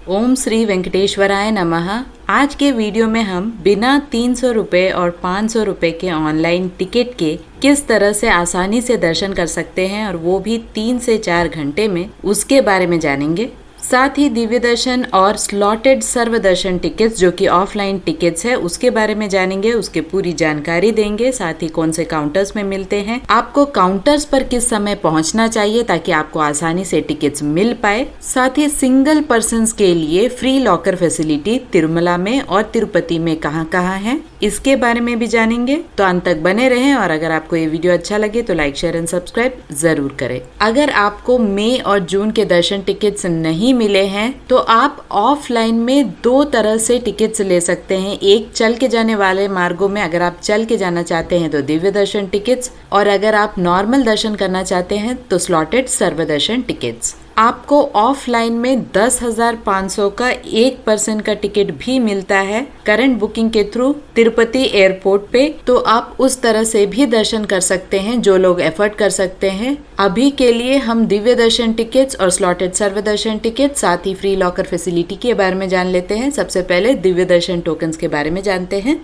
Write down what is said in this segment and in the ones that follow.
ओम श्री वेंकटेश्वराय नमः। आज के वीडियो में हम बिना 300 रुपये और 500 रुपये के ऑनलाइन टिकट के किस तरह से आसानी से दर्शन कर सकते हैं और वो भी 3 से 4 घंटे में, उसके बारे में जानेंगे। साथ ही दिव्य दर्शन और स्लॉटेड सर्व दर्शन टिकट्स जो कि ऑफलाइन टिकट्स है उसके बारे में जानेंगे, उसके पूरी जानकारी देंगे। साथ ही कौन से काउंटर्स में मिलते हैं, आपको काउंटर्स पर किस समय पहुंचना चाहिए ताकि आपको आसानी से टिकट्स मिल पाए। साथ ही सिंगल पर्सन्स के लिए फ्री लॉकर फैसिलिटी तिरुमला में और तिरुपति में कहां कहां है, इसके बारे में भी जानेंगे। तो अंत तक बने रहें और अगर आपको ये वीडियो अच्छा लगे तो लाइक शेयर एंड सब्सक्राइब जरूर करें। अगर आपको मई और जून के दर्शन टिकट्स नहीं मिले हैं तो आप ऑफलाइन में 2 तरह से टिकट्स ले सकते हैं। एक चल के जाने वाले मार्गों में अगर आप चल के जाना चाहते हैं तो दिव्य दर्शन टिकट्स, और अगर आप नॉर्मल दर्शन करना चाहते हैं तो स्लॉटेड सर्व दर्शन टिकट्स। आपको ऑफलाइन में 10,500 का 1 पर्सन का टिकट भी मिलता है करंट बुकिंग के थ्रू तिरुपति एयरपोर्ट पे, तो आप उस तरह से भी दर्शन कर सकते हैं जो लोग एफर्ट कर सकते हैं। अभी के लिए हम दिव्य दर्शन टिकट्स और स्लॉटेड सर्व दर्शन टिकट साथ ही फ्री लॉकर फैसिलिटी के बारे में जान लेते हैं। सबसे पहले दिव्य दर्शन टोकन्स के बारे में जानते हैं।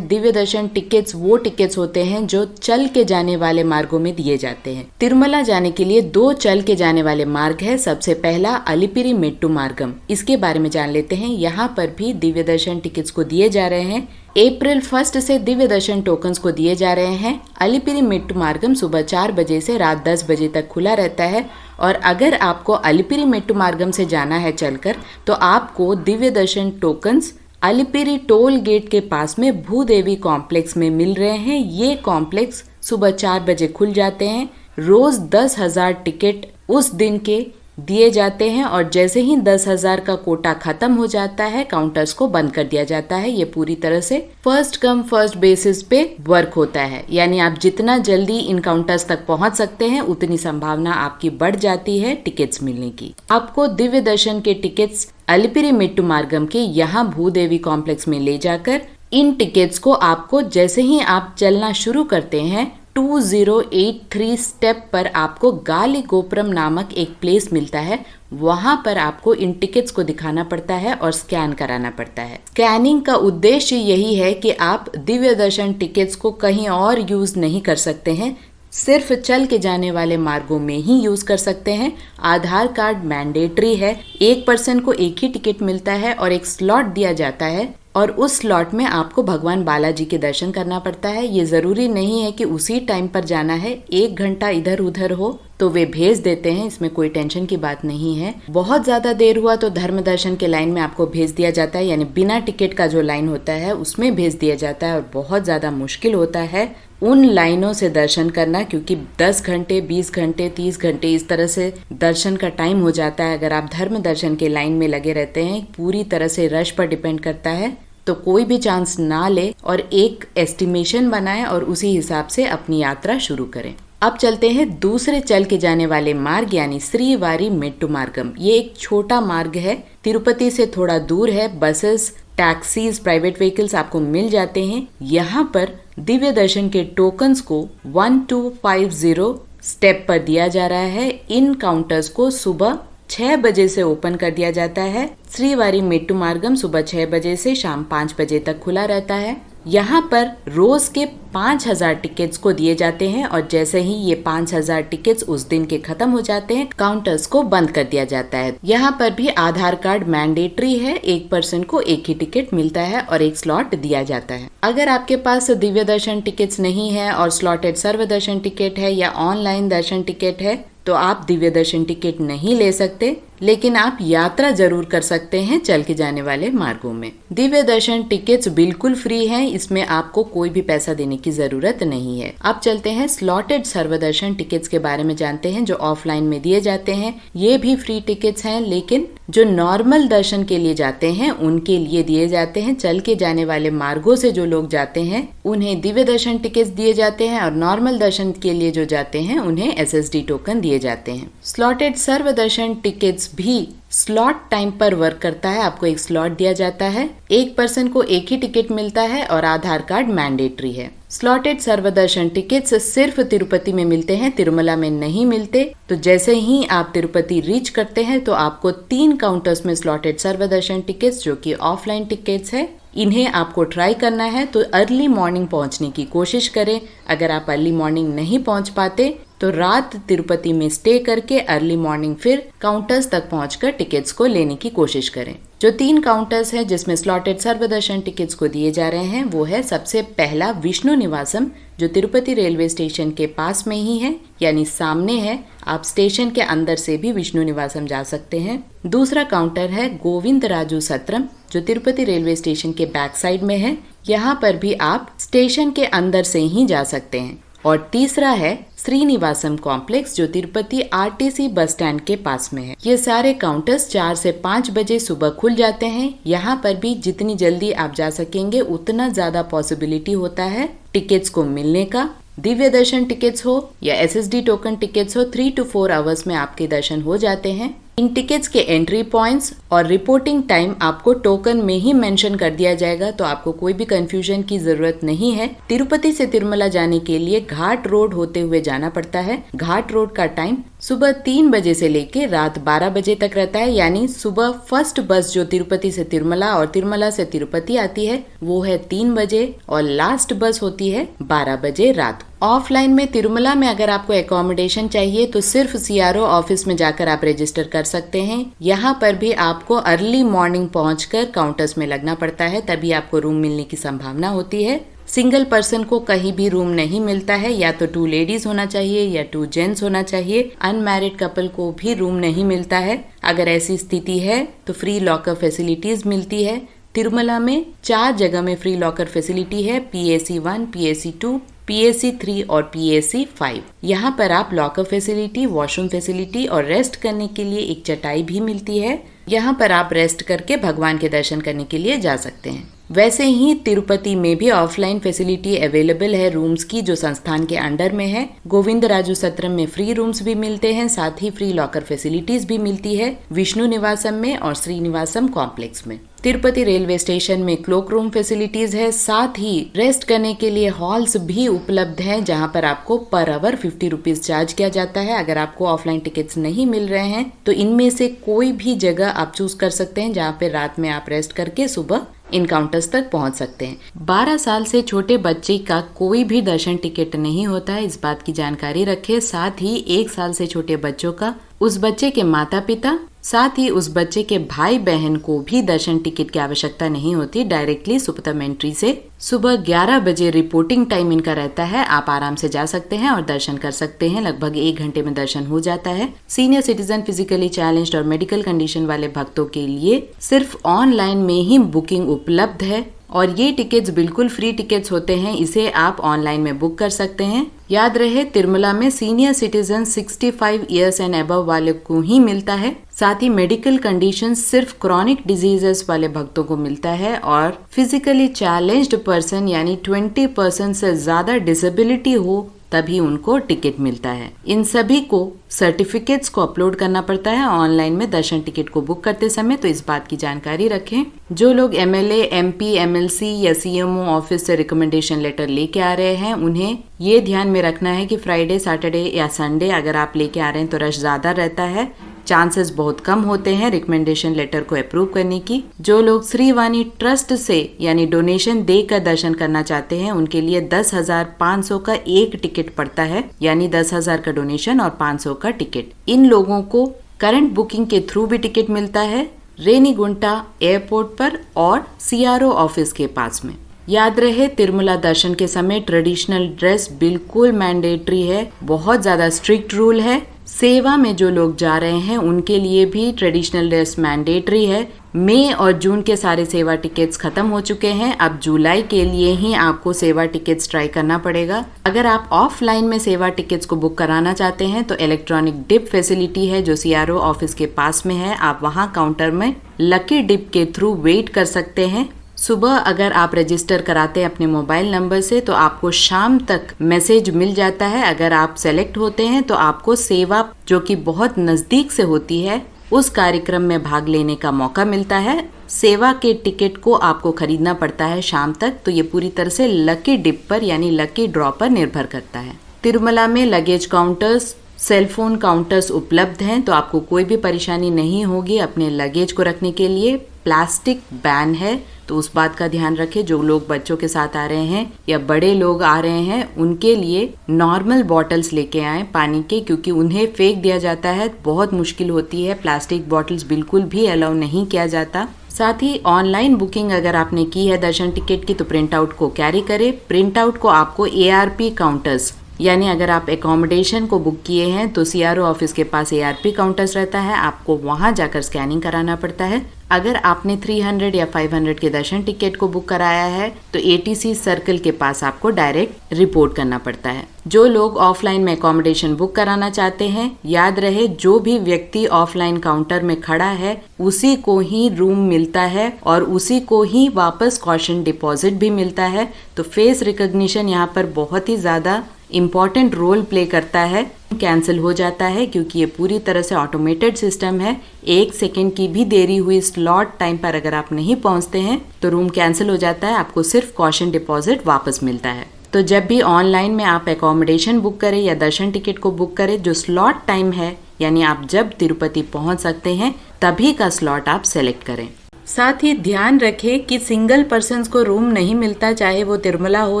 दिव्य दर्शन टिकट्स वो टिकट्स होते हैं जो चल के जाने वाले मार्गों में दिए जाते हैं। तिरुमला जाने के लिए 2 चल के जाने वाले मार्ग है। सबसे पहला अलिपिरी मेट्टू मार्गम, इसके बारे में जान लेते हैं। यहाँ पर भी दिव्य दर्शन टिकट्स को दिए जा रहे हैं। अप्रैल 1 से दिव्य दर्शन टोकन्स को दिए जा रहे हैं। अलिपिरी मेट्टू मार्गम सुबह 4 बजे से रात 10 बजे तक खुला रहता है, और अगर आपको अलिपिरी मेट्टू मार्गम से जाना है चलकर तो आपको दिव्य दर्शन टोकन्स अलिपिरी टोल गेट के पास में भूदेवी कॉम्प्लेक्स में मिल रहे हैं। ये कॉम्प्लेक्स सुबह 4 बजे खुल जाते हैं। रोज 10,000 टिकट उस दिन के दिए जाते हैं और जैसे ही 10,000 का कोटा खत्म हो जाता है काउंटर्स को बंद कर दिया जाता है। ये पूरी तरह से फर्स्ट कम फर्स्ट बेसिस पे वर्क होता है, यानी आप जितना जल्दी इन काउंटर्स तक पहुंच सकते हैं उतनी संभावना आपकी बढ़ जाती है टिकट्स मिलने की। आपको दिव्य दर्शन के टिकट्स अलिपिरी मेट्टू मार्गम के यहाँ भूदेवी कॉम्प्लेक्स में ले जाकर इन टिकट्स को आपको जैसे ही आप चलना शुरू करते हैं 2083 स्टेप पर आपको गाली गोपुरम नामक एक प्लेस मिलता है। वहां पर आपको इन टिकट्स को दिखाना पड़ता है और स्कैन कराना पड़ता है। स्कैनिंग का उद्देश्य यही है कि आप दिव्य दर्शन टिकट्स को कहीं और यूज नहीं कर सकते हैं, सिर्फ चल के जाने वाले मार्गों में ही यूज कर सकते हैं। आधार कार्ड मैंडेटरी है। 1 पर्सन को एक ही टिकट मिलता है और एक स्लॉट दिया जाता है, और उस स्लॉट में आपको भगवान बालाजी के दर्शन करना पड़ता है। ये जरूरी नहीं है कि उसी टाइम पर जाना है। 1 घंटा इधर उधर हो तो वे भेज देते हैं, इसमें कोई टेंशन की बात नहीं है। बहुत ज्यादा देर हुआ तो धर्म दर्शन के लाइन में आपको भेज दिया जाता है, यानी बिना टिकट का जो लाइन होता है उसमें भेज दिया जाता है। और बहुत ज्यादा मुश्किल होता है उन लाइनों से दर्शन करना, क्योंकि 10 घंटे 20 घंटे 30 घंटे इस तरह से दर्शन का टाइम हो जाता है। अगर आप धर्म दर्शन के लाइन में लगे रहते हैं, पूरी तरह से रश पर डिपेंड करता है, तो कोई भी चांस ना ले और एक एस्टिमेशन बनाएं और उसी हिसाब से अपनी यात्रा शुरू करें। अब चलते हैं दूसरे चल के जाने वाले मार्ग यानी श्रीवारी मेट्टू मार्गम। ये एक छोटा मार्ग है, तिरुपति से थोड़ा दूर है। बसेस, टैक्सीज, प्राइवेट व्हीकल्स आपको मिल जाते हैं। यहाँ पर दिव्य दर्शन के टोकन्स को 1250 स्टेप पर दिया जा रहा है। इन काउंटर्स को सुबह 6 बजे से ओपन कर दिया जाता है। श्रीवारी मेट्टू मार्गम सुबह 6 बजे से शाम 5 बजे तक खुला रहता है। यहाँ पर रोज के 5,000 टिकट्स को दिए जाते हैं, और जैसे ही ये 5,000 टिकट्स उस दिन के खत्म हो जाते हैं काउंटर्स को बंद कर दिया जाता है। यहाँ पर भी आधार कार्ड मैंडेटरी है। 1 पर्सन को एक ही टिकट मिलता है और एक स्लॉट दिया जाता है। अगर आपके पास दिव्य दर्शन टिकट्स नहीं है और स्लॉटेड सर्व दर्शन टिकट है या ऑनलाइन दर्शन टिकट है तो आप दिव्य दर्शन टिकट नहीं ले सकते, लेकिन आप यात्रा जरूर कर सकते हैं चल के जाने वाले मार्गों में। दिव्य दर्शन टिकट्स बिल्कुल फ्री हैं, इसमें आपको कोई भी पैसा देने की जरूरत नहीं है। अब चलते हैं स्लॉटेड सर्व दर्शन टिकट्स के बारे में जानते हैं, जो ऑफलाइन में दिए जाते हैं। ये भी फ्री टिकट्स हैं, लेकिन जो नॉर्मल दर्शन के लिए जाते हैं उनके लिए दिए जाते हैं। चल के जाने वाले मार्गों से जो लोग जाते हैं उन्हें दिव्य दर्शन टिकट्स दिए जाते हैं, और नॉर्मल दर्शन के लिए जो जाते हैं उन्हें SSD टोकन दिए जाते हैं। स्लॉटेड सर्व दर्शन टिकट्स टिकट्स भी स्लॉट टाइम पर वर्क करता है। आपको एक स्लॉट दिया जाता है, एक पर्सन को एक ही टिकट मिलता है और आधार कार्ड मैंडेटरी है। स्लॉटेड सर्वदर्शन टिकट्स सिर्फ तिरुपति में मिलते हैं, तिरुमला में नहीं मिलते। तो जैसे ही आप तिरुपति रीच करते हैं तो आपको 3 काउंटर्स में स्लॉटेड सर्वदर्शन टिकट्स, जो कि ऑफलाइन टिकट्स है, इन्हें आपको ट्राई करना है। तो अर्ली मॉर्निंग पहुंचने की कोशिश करें। अगर आप अर्ली मॉर्निंग नहीं पहुंच पाते तो रात तिरुपति में स्टे करके अर्ली मॉर्निंग फिर काउंटर्स तक पहुंचकर टिकट्स को लेने की कोशिश करें। जो 3 काउंटर्स हैं जिसमें स्लॉटेड सर्वदर्शन टिकट्स को दिए जा रहे हैं वो है सबसे पहला विष्णु निवासम, जो तिरुपति रेलवे स्टेशन के पास में ही है, यानी सामने है। आप स्टेशन के अंदर से भी विष्णु निवासम जा सकते हैं। दूसरा काउंटर है गोविंद राजू सत्रम, जो तिरुपति रेलवे स्टेशन के बैक साइड में है। यहाँ पर भी आप स्टेशन के अंदर से ही जा सकते हैं। और तीसरा है श्रीनिवासम कॉम्प्लेक्स, जो तिरुपति आरटीसी बस स्टैंड के पास में है। ये सारे काउंटर्स 4 से 5 बजे सुबह खुल जाते हैं। यहाँ पर भी जितनी जल्दी आप जा सकेंगे उतना ज्यादा पॉसिबिलिटी होता है टिकट्स को मिलने का। दिव्य दर्शन टिकट्स हो या एसएसडी टोकन टिकट्स हो, 3 to 4 आवर्स में आपके दर्शन हो जाते हैं। इन टिकट्स के एंट्री पॉइंट्स और रिपोर्टिंग टाइम आपको टोकन में ही मेंशन कर दिया जाएगा, तो आपको कोई भी कंफ्यूजन की जरूरत नहीं है। तिरुपति से तिरुमला जाने के लिए घाट रोड होते हुए जाना पड़ता है। घाट रोड का टाइम सुबह 3 बजे से लेके रात 12 बजे तक रहता है, यानी सुबह फर्स्ट बस जो तिरुपति से तिरुमला और तिरुमला से तिरुपति आती है वो है 3 बजे और लास्ट बस होती है 12 बजे रात। ऑफलाइन में तिरुमला में अगर आपको एकोमोडेशन चाहिए तो सिर्फ सीआरओ ऑफिस में जाकर आप रजिस्टर कर सकते हैं। यहाँ पर भी आपको अर्ली मॉर्निंग पहुंचकर काउंटर्स में लगना पड़ता है, तभी आपको रूम मिलने की संभावना होती है। सिंगल पर्सन को कहीं भी रूम नहीं मिलता है, या तो 2 लेडीज होना चाहिए या 2 जेंट्स होना चाहिए। अनमैरिड कपल को भी रूम नहीं मिलता है। अगर ऐसी स्थिति है तो फ्री लॉकर फैसिलिटीज मिलती है। तिरुमला में 4 जगह में फ्री लॉकर फैसिलिटी है, PAC 1, PAC 2, PAC 3 और PAC 5। यहाँ पर आप लॉकर फैसिलिटी, वॉशरूम फैसिलिटी और रेस्ट करने के लिए एक चटाई भी मिलती है। यहाँ पर आप रेस्ट करके भगवान के दर्शन करने के लिए जा सकते हैं। वैसे ही तिरुपति में भी ऑफलाइन फैसिलिटी अवेलेबल है रूम्स की, जो संस्थान के अंडर में है। गोविंद राजू सत्रम में फ्री रूम्स भी मिलते हैं, साथ ही फ्री लॉकर फैसिलिटीज भी मिलती है विष्णु निवासम में और श्रीनिवासम कॉम्प्लेक्स में। तिरुपति रेलवे स्टेशन में क्लोक रूम फैसिलिटीज है, साथ ही रेस्ट करने के लिए हॉल्स भी उपलब्ध हैं, जहां पर आपको पर आवर 50 रुपीज चार्ज किया जाता है। अगर आपको ऑफलाइन टिकट्स नहीं मिल रहे हैं तो इनमें से कोई भी जगह आप चूज कर सकते हैं, जहां पे रात में आप रेस्ट करके सुबह इन काउंटर्स तक पहुंच सकते हैं। 12 साल से छोटे बच्चे का कोई भी दर्शन टिकट नहीं होता है, इस बात की जानकारी रखें। साथ ही 1 साल से छोटे बच्चों का, उस बच्चे के माता पिता, साथ ही उस बच्चे के भाई बहन को भी दर्शन टिकट की आवश्यकता नहीं होती। डायरेक्टली सुपरमेंट्री से सुबह 11 बजे रिपोर्टिंग टाइम इनका रहता है। आप आराम से जा सकते हैं और दर्शन कर सकते हैं। लगभग 1 घंटे में दर्शन हो जाता है। सीनियर सिटीजन, फिजिकली चैलेंज्ड और मेडिकल कंडीशन वाले भक्तों के लिए सिर्फ ऑनलाइन में ही बुकिंग उपलब्ध है और ये टिकट्स बिल्कुल फ्री टिकट्स होते हैं, इसे आप ऑनलाइन में बुक कर सकते हैं। याद रहे, तिरुमला में senior citizen 65 years and above वाले को ही मिलता है। साथ ही मेडिकल कंडीशन सिर्फ क्रॉनिक डिजीजेस वाले भक्तों को मिलता है और फिजिकली चैलेंज्ड पर्सन यानी 20% से ज्यादा डिसेबिलिटी हो तभी उनको टिकट मिलता है। इन सभी को सर्टिफिकेट्स को अपलोड करना पड़ता है ऑनलाइन में दर्शन टिकट को बुक करते समय, तो इस बात की जानकारी रखें। जो लोग MLA, MP, MLC या CMO ऑफिस से रिकमेंडेशन लेटर लेके आ रहे हैं उन्हें ये ध्यान में रखना है कि फ्राइडे, सैटरडे या संडे अगर आप लेके आ रहे हैं तो रश ज्यादा रहता है, चांसेस बहुत कम होते हैं रिकमेंडेशन लेटर को अप्रूव करने की। जो लोग श्रीवाणी ट्रस्ट से यानी डोनेशन देकर दर्शन करना चाहते हैं उनके लिए 10,500 का एक टिकट पड़ता है, यानी 10,000 का डोनेशन और 500 का टिकट। इन लोगों को करंट बुकिंग के थ्रू भी टिकट मिलता है रेनीगुंटा एयरपोर्ट पर और CRO ऑफिस के पास में। याद रहे, तिरुमला दर्शन के समय ट्रेडिशनल ड्रेस बिल्कुल मैंडेटरी है, बहुत ज्यादा स्ट्रिक्ट रूल है। सेवा में जो लोग जा रहे हैं उनके लिए भी ट्रेडिशनल ड्रेस मैंडेटरी है। मई और जून के सारे सेवा टिकट्स खत्म हो चुके हैं, अब जुलाई के लिए ही आपको सेवा टिकट्स ट्राई करना पड़ेगा। अगर आप ऑफलाइन में सेवा टिकट्स को बुक कराना चाहते हैं तो इलेक्ट्रॉनिक डिप फैसिलिटी है जो CRO ऑफिस के पास में है। आप वहां काउंटर में लकी डिप के थ्रू वेट कर सकते हैं। सुबह अगर आप रजिस्टर कराते हैं अपने मोबाइल नंबर से तो आपको शाम तक मैसेज मिल जाता है। अगर आप सेलेक्ट होते हैं तो आपको सेवा जो कि बहुत नजदीक से होती है उस कार्यक्रम में भाग लेने का मौका मिलता है। सेवा के टिकट को आपको खरीदना पड़ता है शाम तक, तो ये पूरी तरह से लकी डिप पर यानी लकी ड्रॉ पर निर्भर करता है। तिरुमला में लगेज काउंटर्स, सेलफोन काउंटर्स उपलब्ध हैं, तो आपको कोई भी परेशानी नहीं होगी अपने लगेज को रखने के लिए। प्लास्टिक बैन है, तो उस बात का ध्यान रखें। जो लोग बच्चों के साथ आ रहे हैं या बड़े लोग आ रहे हैं, उनके लिए नॉर्मल बॉटल्स लेके आएं पानी के, क्योंकि उन्हें फेंक दिया जाता है, बहुत मुश्किल होती है। प्लास्टिक बॉटल्स बिल्कुल भी अलाउ नहीं किया जाता। साथ ही ऑनलाइन बुकिंग अगर आपने की है दर्शन टिकट की, तो प्रिंट आउट को कैरी करें। प्रिंट आउट को आपको ARP काउंटर्स, यानी अगर आप एकोमोडेशन को बुक किए हैं तो CRO ऑफिस के पास ARP काउंटर्स रहता है, आपको वहां जाकर स्कैनिंग कराना पड़ता है। अगर आपने 300 या 500 के दर्शन टिकट को बुक कराया है तो ATC सर्कल के पास आपको डायरेक्ट रिपोर्ट करना पड़ता है। जो लोग ऑफलाइन में एकोमोडेशन बुक कराना चाहते हैं, याद रहे जो भी व्यक्ति ऑफलाइन काउंटर में खड़ा है उसी को ही रूम मिलता है और उसी को ही वापस कॉशन डिपॉजिट भी मिलता है। तो फेस रिकॉग्निशन यहाँ पर बहुत ही ज्यादा इम्पॉर्टेंट रोल प्ले करता है। कैंसिल हो जाता है क्योंकि ये पूरी तरह से ऑटोमेटेड सिस्टम है। 1 सेकेंड की भी देरी हुई स्लॉट टाइम पर अगर आप नहीं पहुंचते हैं तो रूम कैंसिल हो जाता है, आपको सिर्फ कॉशन डिपॉजिट वापस मिलता है। तो जब भी ऑनलाइन में आप एकोमोडेशन बुक करें या दर्शन टिकट को बुक करें, जो स्लॉट टाइम है यानी आप जब तिरुपति पहुंच सकते हैं तभी का स्लॉट आप सेलेक्ट करें। साथ ही ध्यान रखें कि सिंगल पर्सन्स को रूम नहीं मिलता, चाहे वो तिरुमला हो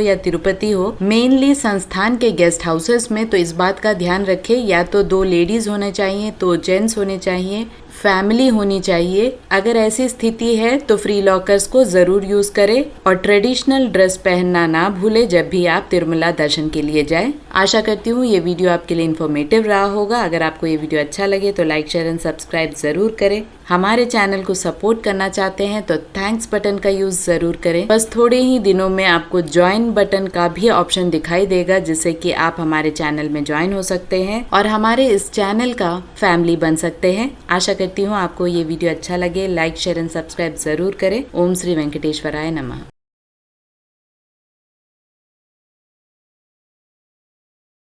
या तिरुपति हो। मेनली संस्थान के गेस्ट हाउसेस में तो इस बात का ध्यान रखें, या तो 2 लेडीज होने चाहिए, तो जेंट्स होने चाहिए, फैमिली होनी चाहिए। अगर ऐसी स्थिति है तो फ्री लॉकर्स को जरूर यूज करें और ट्रेडिशनल ड्रेस पहनना ना भूले जब भी आप तिरुमला दर्शन के लिए जाएं। आशा करती हूँ ये वीडियो आपके लिए इन्फॉर्मेटिव रहा होगा। अगर आपको ये वीडियो अच्छा लगे तो लाइक, शेयर एंड सब्सक्राइब जरूर करें। हमारे चैनल को सपोर्ट करना चाहते हैं तो थैंक्स बटन का यूज जरूर करें। बस थोड़े ही दिनों में आपको ज्वाइन बटन का भी ऑप्शन दिखाई देगा, जिससे कि आप हमारे चैनल में ज्वाइन हो सकते हैं और हमारे इस चैनल का फैमिली बन सकते हैं। आशा करती हूँ आपको ये वीडियो अच्छा लगे। लाइक, शेयर एंड सब्सक्राइब जरूर करें। ओम श्री वेंकटेश्वराय नमः।